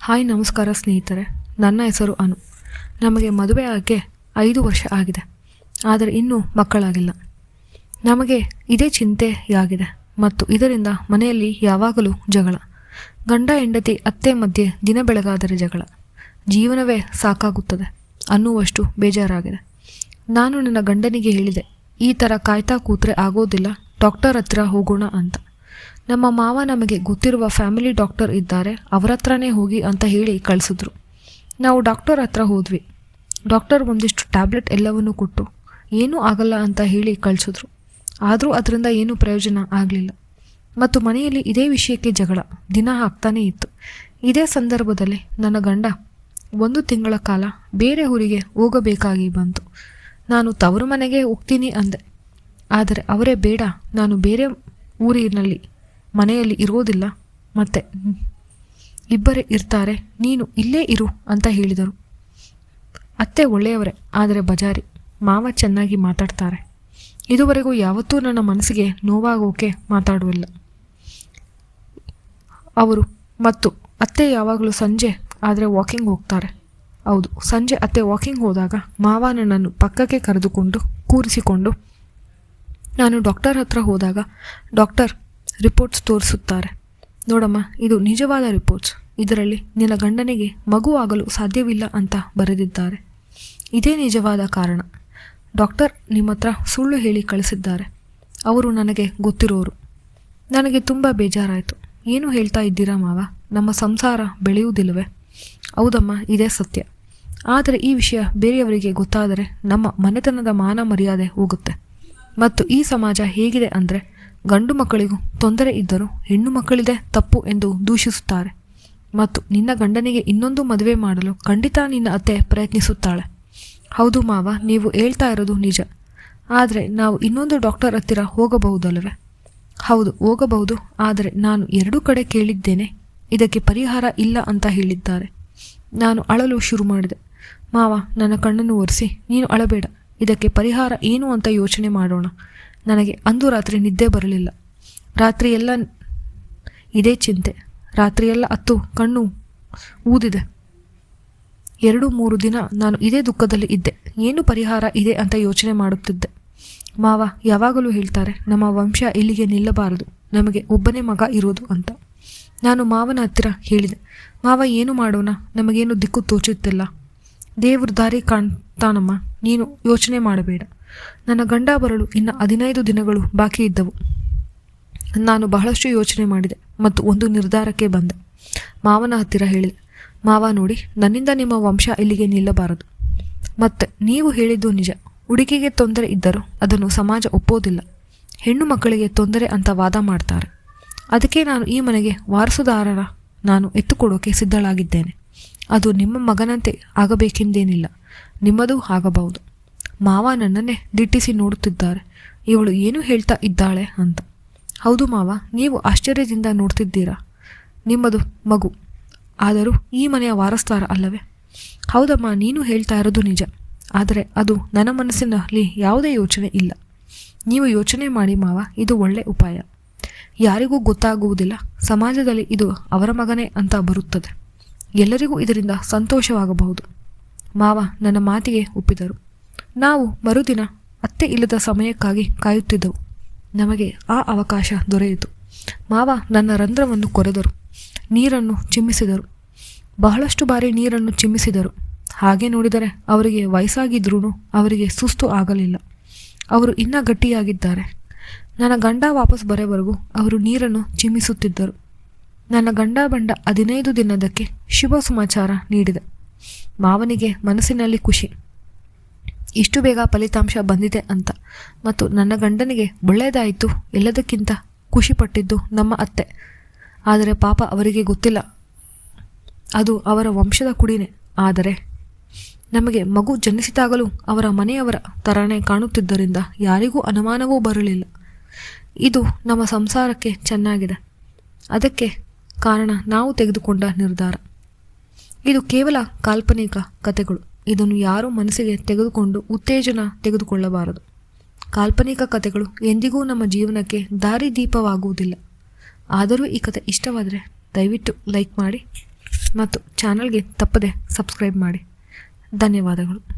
Hi ನಮಸ್ಕಾರ ಸ್ನೇಹಿತರೆ, ನನ್ನ ಹೆಸರು ಅನು. ನಮಗೆ ಮದುವೆ ಆಗಿ 5 ವರ್ಷ ಆಗಿದೆ, ಆದರೆ ಇನ್ನೂ ಮಕ್ಕಳಾಗಿಲ್ಲ. ನಮಗೆ ಇದೇ ಚಿಂತೆಯಾಗಿದೆ ಮತ್ತು ಇದರಿಂದ ಮನೆಯಲ್ಲಿ ಯಾವಾಗಲೂ ಜಗಳ. ಗಂಡ ಹೆಂಡತಿ ಅತ್ತೆ ಮಧ್ಯೆ ದಿನ ಬೆಳಗಾದರೆ ಜಗಳ. ಜೀವನವೇ ಸಾಕಾಗುತ್ತದೆ ಅನ್ನುವಷ್ಟು ಬೇಜಾರಾಗಿದೆ. ನಾನು ನನ್ನ ಗಂಡನಿಗೆ ಹೇಳಿದೆ, ಈ ಥರ ಕಾಯ್ತಾ ಕೂತ್ರೆ ಆಗೋದಿಲ್ಲ, ಡಾಕ್ಟರ್ ಹತ್ರ ಹೋಗೋಣ ಅಂತ. ನಮ್ಮ ಮಾವ ನಮಗೆ ಗೊತ್ತಿರುವ ಫ್ಯಾಮಿಲಿ ಡಾಕ್ಟರ್ ಇದ್ದಾರೆ, ಅವರ ಹತ್ರನೇ ಹೋಗಿ ಅಂತ ಹೇಳಿ ಕಳಿಸಿದ್ರು. ನಾವು ಡಾಕ್ಟರ್ ಹತ್ರ ಹೋದ್ವಿ. ಡಾಕ್ಟರ್ ಒಂದಿಷ್ಟು ಟ್ಯಾಬ್ಲೆಟ್ ಎಲ್ಲವನ್ನೂ ಕೊಟ್ಟು ಏನೂ ಆಗಲ್ಲ ಅಂತ ಹೇಳಿ ಕಳಿಸಿದ್ರು. ಆದರೂ ಅದರಿಂದ ಏನೂ ಪ್ರಯೋಜನ ಆಗಲಿಲ್ಲ ಮತ್ತು ಮನೆಯಲ್ಲಿ ಇದೇ ವಿಷಯಕ್ಕೆ ಜಗಳ ದಿನ ಆಗ್ತಾನೇ ಇತ್ತು. ಇದೇ ಸಂದರ್ಭದಲ್ಲಿ ನನ್ನ ಗಂಡ 1 ತಿಂಗಳ ಕಾಲ ಬೇರೆ ಊರಿಗೆ ಹೋಗಬೇಕಾಗಿ ಬಂತು. ನಾನು ತವರು ಮನೆಗೆ ಹೋಗ್ತೀನಿ ಅಂದೆ, ಆದರೆ ಅವರೇ ಬೇಡ, ನಾನು ಬೇರೆ ಊರಿನಲ್ಲಿ ಮನೆಯಲ್ಲಿ ಇರೋದಿಲ್ಲ, ಮತ್ತೆ ಇಬ್ಬರೇ ಇರ್ತಾರೆ, ನೀನು ಇಲ್ಲೇ ಇರು ಅಂತ ಹೇಳಿದರು. ಅತ್ತೆ ಒಳ್ಳೆಯವರೇ, ಆದರೆ ಬಜಾರಿ. ಮಾವ ಚೆನ್ನಾಗಿ ಮಾತಾಡ್ತಾರೆ. ಇದುವರೆಗೂ ಯಾವತ್ತೂ ನನ್ನ ಮನಸ್ಸಿಗೆ ನೋವಾಗೋಕೆ ಮಾತಾಡುವಿಲ್ಲ ಅವರು. ಮತ್ತು ಅತ್ತೆ ಯಾವಾಗಲೂ ಸಂಜೆ ಆದರೆ ವಾಕಿಂಗ್ ಹೋಗ್ತಾರೆ. ಹೌದು, ಸಂಜೆ ಅತ್ತೆ ವಾಕಿಂಗ್ ಹೋದಾಗ ಮಾವ ನನ್ನನ್ನು ಪಕ್ಕಕ್ಕೆ ಕರೆದುಕೊಂಡು ಕೂರಿಸಿಕೊಂಡು ನಾನು ಡಾಕ್ಟರ್ ಹತ್ರ ಹೋದಾಗ ಡಾಕ್ಟರ್ ರಿಪೋರ್ಟ್ಸ್ ತೋರಿಸುತ್ತಾರೆ. ನೋಡಮ್ಮ, ಇದು ನಿಜವಾದ ರಿಪೋರ್ಟ್ಸ್, ಇದರಲ್ಲಿ ನಿನ್ನ ಗಂಡನಿಗೆ ಮಗು ಆಗಲು ಸಾಧ್ಯವಿಲ್ಲ ಅಂತ ಬರೆದಿದ್ದಾರೆ. ಇದೇ ನಿಜವಾದ ಕಾರಣ. ಡಾಕ್ಟರ್ ನಿಮ್ಮ ಹತ್ರ ಸುಳ್ಳು ಹೇಳಿ ಕಳಿಸಿದ್ದಾರೆ. ಅವರು ನನಗೆ ಗೊತ್ತಿರೋರು. ನನಗೆ ತುಂಬ ಬೇಜಾರಾಯಿತು. ಏನು ಹೇಳ್ತಾ ಇದ್ದೀರಾ ಮಾವ, ನಮ್ಮ ಸಂಸಾರ ಬೆಳೆಯುವುದಿಲ್ಲವೇ? ಹೌದಮ್ಮ, ಇದೇ ಸತ್ಯ. ಆದರೆ ಈ ವಿಷಯ ಬೇರೆಯವರಿಗೆ ಗೊತ್ತಾದರೆ ನಮ್ಮ ಮನೆತನದ ಮಾನ ಮರ್ಯಾದೆ ಹೋಗುತ್ತೆ. ಮತ್ತು ಈ ಸಮಾಜ ಹೇಗಿದೆ ಅಂದರೆ, ಗಂಡು ಮಕ್ಕಳಿಗೂ ತೊಂದರೆ ಇದ್ದರೂ ಹೆಣ್ಣು ಮಕ್ಕಳಿದೆ ತಪ್ಪು ಎಂದು ದೂಷಿಸುತ್ತಾರೆ. ಮತ್ತು ನಿನ್ನ ಗಂಡನಿಗೆ ಇನ್ನೊಂದು ಮದುವೆ ಮಾಡಲು ಖಂಡಿತ ನಿನ್ನ ಅತ್ತೆ ಪ್ರಯತ್ನಿಸುತ್ತಾಳೆ. ಹೌದು ಮಾವ, ನೀವು ಹೇಳ್ತಾ ಇರೋದು ನಿಜ. ಆದರೆ ನಾವು ಇನ್ನೊಂದು ಡಾಕ್ಟರ್ ಹತ್ತಿರ ಹೋಗಬಹುದಲ್ಲವೇ? ಹೌದು, ಹೋಗಬಹುದು. ಆದರೆ ನಾನು 2 ಕಡೆ ಕೇಳಿದ್ದೇನೆ, ಇದಕ್ಕೆ ಪರಿಹಾರ ಇಲ್ಲ ಅಂತ ಹೇಳಿದ್ದಾರೆ. ನಾನು ಅಳಲು ಶುರು ಮಾಡಿದೆ. ಮಾವ ನನ್ನ ಕಣ್ಣನ್ನು ಒರೆಸಿ, ನೀನು ಅಳಬೇಡ, ಇದಕ್ಕೆ ಪರಿಹಾರ ಏನು ಅಂತ ಯೋಚನೆ ಮಾಡೋಣ. ನನಗೆ ಅಂದು ರಾತ್ರಿ ನಿದ್ದೆ ಬರಲಿಲ್ಲ. ರಾತ್ರಿಯೆಲ್ಲ ಇದೇ ಚಿಂತೆ. ರಾತ್ರಿಯೆಲ್ಲ ಅತ್ತು ಕಣ್ಣು ಊದಿದೆ. 2-3 ದಿನ ನಾನು ಇದೇ ದುಃಖದಲ್ಲಿ ಇದ್ದೆ. ಏನು ಪರಿಹಾರ ಇದೆ ಅಂತ ಯೋಚನೆ ಮಾಡುತ್ತಿದ್ದೆ. ಮಾವ ಯಾವಾಗಲೂ ಹೇಳ್ತಾರೆ, ನಮ್ಮ ವಂಶ ಇಲ್ಲಿಗೆ ನಿಲ್ಲಬಾರದು, ನಮಗೆ ಒಬ್ಬನೇ ಮಗ ಇರೋದು ಅಂತ. ನಾನು ಮಾವನ ಹತ್ತಿರ ಹೇಳಿದೆ, ಮಾವ ಏನು ಮಾಡೋಣ, ನಮಗೇನು ದಿಕ್ಕು ತೋಚುತ್ತಿಲ್ಲ. ದೇವ್ರ ದಾರಿ ಕಾಣ್ತಾನಮ್ಮ, ನೀನು ಯೋಚನೆ ಮಾಡಬೇಡ. ನನ್ನ ಗಂಡ ಬರಲು ಇನ್ನು 15 ದಿನಗಳು ಬಾಕಿ ಇದ್ದವು. ನಾನು ಬಹಳಷ್ಟು ಯೋಚನೆ ಮಾಡಿದೆ ಮತ್ತು ಒಂದು ನಿರ್ಧಾರಕ್ಕೆ ಬಂದೆ. ಮಾವನ ಹತ್ತಿರ ಹೇಳಿದೆ, ಮಾವ ನೋಡಿ, ನನ್ನಿಂದ ನಿಮ್ಮ ವಂಶ ಇಲ್ಲಿಗೆ ನಿಲ್ಲಬಾರದು. ಮತ್ತು ನೀವು ಹೇಳಿದ್ದು ನಿಜ. ಹುಡುಗಿಗೆ ತೊಂದರೆ ಇದ್ದರೂ ಅದನ್ನು ಸಮಾಜ ಒಪ್ಪೋದಿಲ್ಲ. ಹೆಣ್ಣು ಮಕ್ಕಳಿಗೆ ತೊಂದರೆ ಅಂತ ವಾದ ಮಾಡ್ತಾರೆ. ಅದಕ್ಕೆ ನಾನು ಈ ಮನೆಗೆ ವಾರಸುದಾರರ ನಾನು ಎತ್ತುಕೊಡೋಕೆ ಸಿದ್ಧಳಾಗಿದ್ದೇನೆ. ಅದು ನಿಮ್ಮ ಮಗನಂತೆ ಆಗಬೇಕೆಂದೇನಿಲ್ಲ, ನಿಮ್ಮದೂ ಆಗಬಹುದು. ಮಾವ ನನ್ನನ್ನೇ ದಿಟ್ಟಿಸಿ ನೋಡುತ್ತಿದ್ದಾರೆ. ಇವಳು ಏನು ಹೇಳ್ತಾ ಇದ್ದಾಳೆ ಅಂತ. ಹೌದು ಮಾವ, ನೀವು ಆಶ್ಚರ್ಯದಿಂದ ನೋಡ್ತಿದ್ದೀರಾ. ನಿಮ್ಮದು ಮಗು, ಆದರೂ ಈ ಮನೆಯ ವಾರಸ್ದಾರ ಅಲ್ಲವೇ? ಹೌದಮ್ಮ, ನೀನು ಹೇಳ್ತಾ ಇರೋದು ನಿಜ. ಆದರೆ ಅದು ನನ್ನ ಮನಸ್ಸಿನಲ್ಲಿ ಯಾವುದೇ ಯೋಚನೆ ಇಲ್ಲ. ನೀವು ಯೋಚನೆ ಮಾಡಿ ಮಾವ, ಇದು ಒಳ್ಳೆ ಉಪಾಯ. ಯಾರಿಗೂ ಗೊತ್ತಾಗುವುದಿಲ್ಲ. ಸಮಾಜದಲ್ಲಿ ಇದು ಅವರ ಮಗನೇ ಅಂತ ಬರುತ್ತದೆ. ಎಲ್ಲರಿಗೂ ಇದರಿಂದ ಸಂತೋಷವಾಗಬಹುದು. ಮಾವ ನನ್ನ ಮಾತಿಗೆ ಒಪ್ಪಿದರು. ನಾವು ಮರುದಿನ ಅತ್ತೆ ಇಲ್ಲದ ಸಮಯಕ್ಕಾಗಿ ಕಾಯುತ್ತಿದ್ದೆವು. ನಮಗೆ ಆ ಅವಕಾಶ ದೊರೆಯಿತು. ಮಾವ ನನ್ನ ರಂಧ್ರವನ್ನು ಕೊರೆದರು, ನೀರನ್ನು ಚಿಮ್ಮಿಸಿದರು. ಬಹಳಷ್ಟು ಬಾರಿ ನೀರನ್ನು ಚಿಮ್ಮಿಸಿದರು. ಹಾಗೆ ನೋಡಿದರೆ ಅವರಿಗೆ ವಯಸ್ಸಾಗಿದ್ರೂ ಅವರಿಗೆ ಸುಸ್ತು ಆಗಲಿಲ್ಲ. ಅವರು ಇನ್ನೂ ಗಟ್ಟಿಯಾಗಿದ್ದಾರೆ. ನನ್ನ ಗಂಡ ವಾಪಸ್ ಬರೋವರೆಗೂ ಅವರು ನೀರನ್ನು ಚಿಮ್ಮಿಸುತ್ತಿದ್ದರು. ನನ್ನ ಗಂಡ ಬಂದ 15 ದಿನದಕ್ಕೆ ಶುಭ ಸಮಾಚಾರ ನೀಡಿದೆ. ಮಾವನಿಗೆ ಮನಸ್ಸಿನಲ್ಲಿ ಖುಷಿ, ಇಷ್ಟು ಬೇಗ ಫಲಿತಾಂಶ ಬಂದಿದೆ ಅಂತ. ಮತ್ತು ನನ್ನ ಗಂಡನಿಗೆ ಒಳ್ಳೆಯದಾಯಿತು. ಎಲ್ಲದಕ್ಕಿಂತ ಖುಷಿಪಟ್ಟಿದ್ದು ನಮ್ಮ ಅತ್ತೆ. ಆದರೆ ಪಾಪ ಅವರಿಗೆ ಗೊತ್ತಿಲ್ಲ, ಅದು ಅವರ ವಂಶದ ಕುಡಿನೇ. ಆದರೆ ನಮಗೆ ಮಗು ಜನಿಸಿದಾಗಲೂ ಅವರ ಮನೆಯವರ ಥರನೇ ಕಾಣುತ್ತಿದ್ದರಿಂದ ಯಾರಿಗೂ ಅನುಮಾನವೂ ಬರಲಿಲ್ಲ. ಇದು ನಮ್ಮ ಸಂಸಾರಕ್ಕೆ ಚೆನ್ನಾಗಿದೆ. ಅದಕ್ಕೆ ಕಾರಣ ನಾವು ತೆಗೆದುಕೊಂಡ ನಿರ್ಧಾರ. ಇದು ಕೇವಲ ಕಾಲ್ಪನಿಕ ಕಥೆಗಳು. ಇದನ್ನು ಯಾರೂ ಮನಸ್ಸಿಗೆ ತೆಗೆದುಕೊಂಡು ಉತ್ತೇಜನ ತೆಗೆದುಕೊಳ್ಳಬಾರದು. ಕಾಲ್ಪನಿಕ ಕಥೆಗಳು ಎಂದಿಗೂ ನಮ್ಮ ಜೀವನಕ್ಕೆ ದಾರಿದೀಪವಾಗುವುದಿಲ್ಲ. ಆದರೂ ಈ ಕಥೆ ಇಷ್ಟವಾದರೆ ದಯವಿಟ್ಟು ಲೈಕ್ ಮಾಡಿ. ಮತ್ತು ಚಾನಲ್ಗೆ ತಪ್ಪದೆ ಸಬ್ಸ್ಕ್ರೈಬ್ ಮಾಡಿ. ಧನ್ಯವಾದಗಳು.